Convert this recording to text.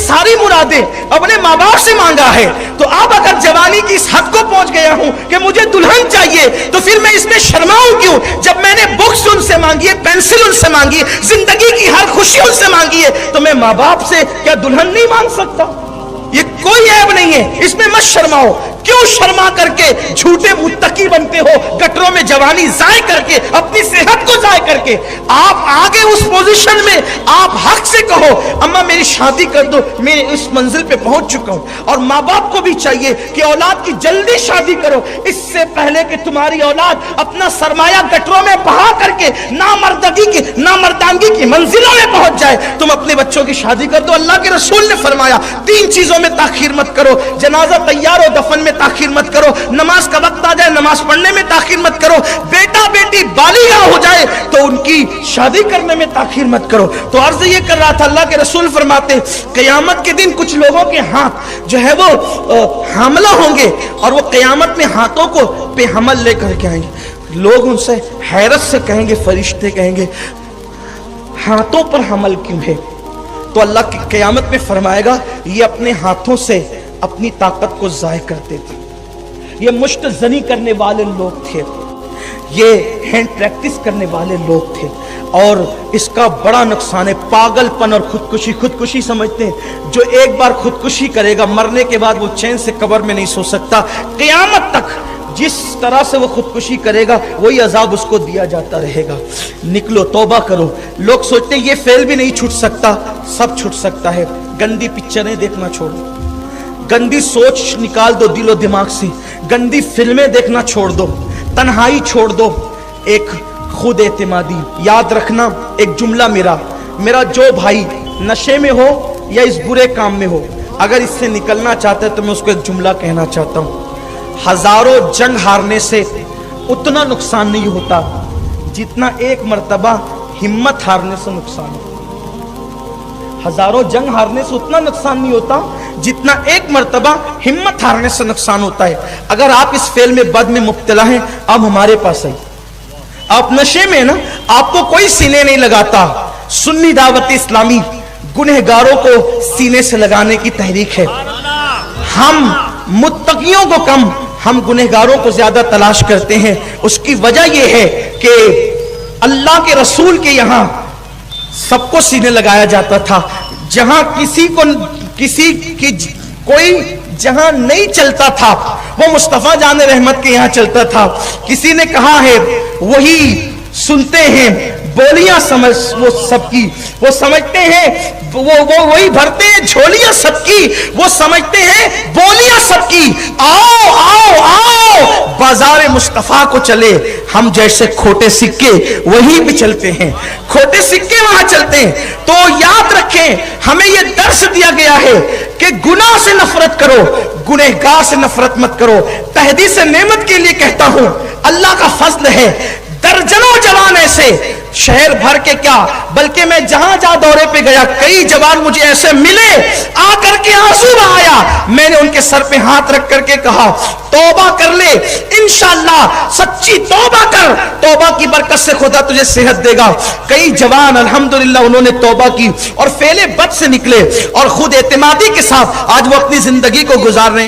सारी मुरादें अपने माँ बाप से मांगा है, तो अब अगर जवानी की इस हद को पहुंच गया हूं कि मुझे दुल्हन चाहिए, तो फिर मैं इसमें शर्माऊं क्यों? जब मैंने बुक्स उनसे मांगी है, पेंसिल उनसे मांगी है, जिंदगी की हर खुशी उनसे मांगी है, तो मैं माँ बाप से क्या दुल्हन नहीं मांग सकता? ये कोई ऐब नहीं है, इसमें मत शर्माओ। क्यों शर्मा करके झूठे मुत्तकी बनते हो, गटरों में जवानी जाय करके, अपनी सेहत को जाय करके? आप आगे उस पोजीशन में आप हक से कहो अम्मा मेरी शादी कर दो, मैं इस मंजिल पे पहुंच चुका हूं। और माँ बाप को भी चाहिए कि औलाद की जल्दी शादी करो, इससे पहले कि तुम्हारी औलाद अपना सरमाया गटरों में बहा करके नामर्दांगी की मंजिलों में पहुंच जाए। तुम अपने बच्चों की शादी कर दो। अल्लाह के रसूल ने फरमाया 3 चीजों में ताखीर मत करो, जनाजा तैयार हो दफन में ताखीर मत करो, नमाज का वक्त आ जाए नमाज पढ़ने में ताखीर मत करो, बेटा बेटी बालिगा हो जाए तो उनकी शादी करने में ताखीर मत करो। तो अर्ज ये कर रहा था, अल्लाह के रसूल फरमाते क़यामत के दिन कुछ लोगों के हाथ जो है वो हामला होंगे और वो क़यामत में हाथों को पे हमल लेकर के आएंगे। लोग उनसे हैरत से कहेंगे, फरिश्ते कहेंगे हाथों पर हमल क्यों है? तो अल्लाह की क़यामत में फरमाएगा ये अपने हाथों से अपनी ताकत को ज़ाय करते थे, ये मुश्त ज़नी करने वाले लोग थे, ये हैंड प्रैक्टिस करने वाले लोग थे। और इसका बड़ा नुकसान है पागलपन और खुदकुशी समझते हैं। जो एक बार खुदकुशी करेगा मरने के बाद वो चैन से कब्र में नहीं सो सकता। क़यामत तक जिस तरह से वो खुदकुशी करेगा वही अजाब उसको दिया जाता रहेगा। निकलो, तौबा करो। लोग सोचते हैं ये फेल भी नहीं छूट सकता, सब छूट सकता है। गंदी पिक्चरें देखना छोड़ो, गंदी सोच निकाल दो दिलो दिमाग से, गंदी फिल्में देखना छोड़ दो, तन्हाई छोड़ दो, एक खुद एतमादी। याद रखना एक जुमला मेरा जो भाई नशे में हो या इस बुरे काम में हो, अगर इससे निकलना चाहता है तो मैं उसको एक जुमला कहना चाहता हूँ, हजारों जंग हारने से उतना नुकसान नहीं होता जितना एक मर्तबा हिम्मत हारने से नुकसान होता। हजारों जंग हारने से उतना नुकसान नहीं होता जितना एक मर्तबा हिम्मत हारने से नुकसान होता है। अगर आप इस फेल में बद में मुब्तला हैं, अब हमारे पास है, आप नशे में ना, आपको कोई सीने नहीं लगाता। सुन्नी दावत इस्लामी गुनहगारों को सीने से लगाने की तहरीक है। हम मुत्तकियों को कम, हम गुनहगारों को ज्यादा तलाश करते हैं। उसकी वजह यह है कि अल्लाह के रसूल के यहां सबको सीने लगाया जाता था। जहां किसी की कोई जहां नहीं चलता था वो मुस्तफा जान रहमत के यहां चलता था। किसी ने कहा है वही सुनते हैं बोलियां समझ वो सबकी, वो समझते हैं वो वही भरते हैं झोलियां सबकी, वो समझते हैं बोलियां सबकी। आओ आओ आओ बाजार मुस्तफा को चले, हम जैसे खोटे सिक्के वहीं भी चलते हैं, खोटे सिक्के वहां चलते हैं। तो याद रखें हमें यह दर्श दिया गया है कि गुनाह से नफरत करो, गुनहगार से नफरत मत करो। तहदी से नेमत के लिए कहता हूं अल्लाह का फजल है, दर्जनों जवान ऐसे शहर भर के क्या बल्कि मैं जहां दौरे पे गया कई जवान मुझे ऐसे मिले, आकर के आंसू बहाया। मैंने उनके सर पे हाथ रख करके कहा तौबा कर ले, इंशाअल्लाह सच्ची तौबा कर, तौबा की बरकत से खुदा तुझे सेहत देगा। कई जवान अल्हम्दुलिल्लाह उन्होंने तौबा की और फेले बद से निकले और खुद एतमादी के साथ आज वो अपनी जिंदगी को गुजार रहे हैं।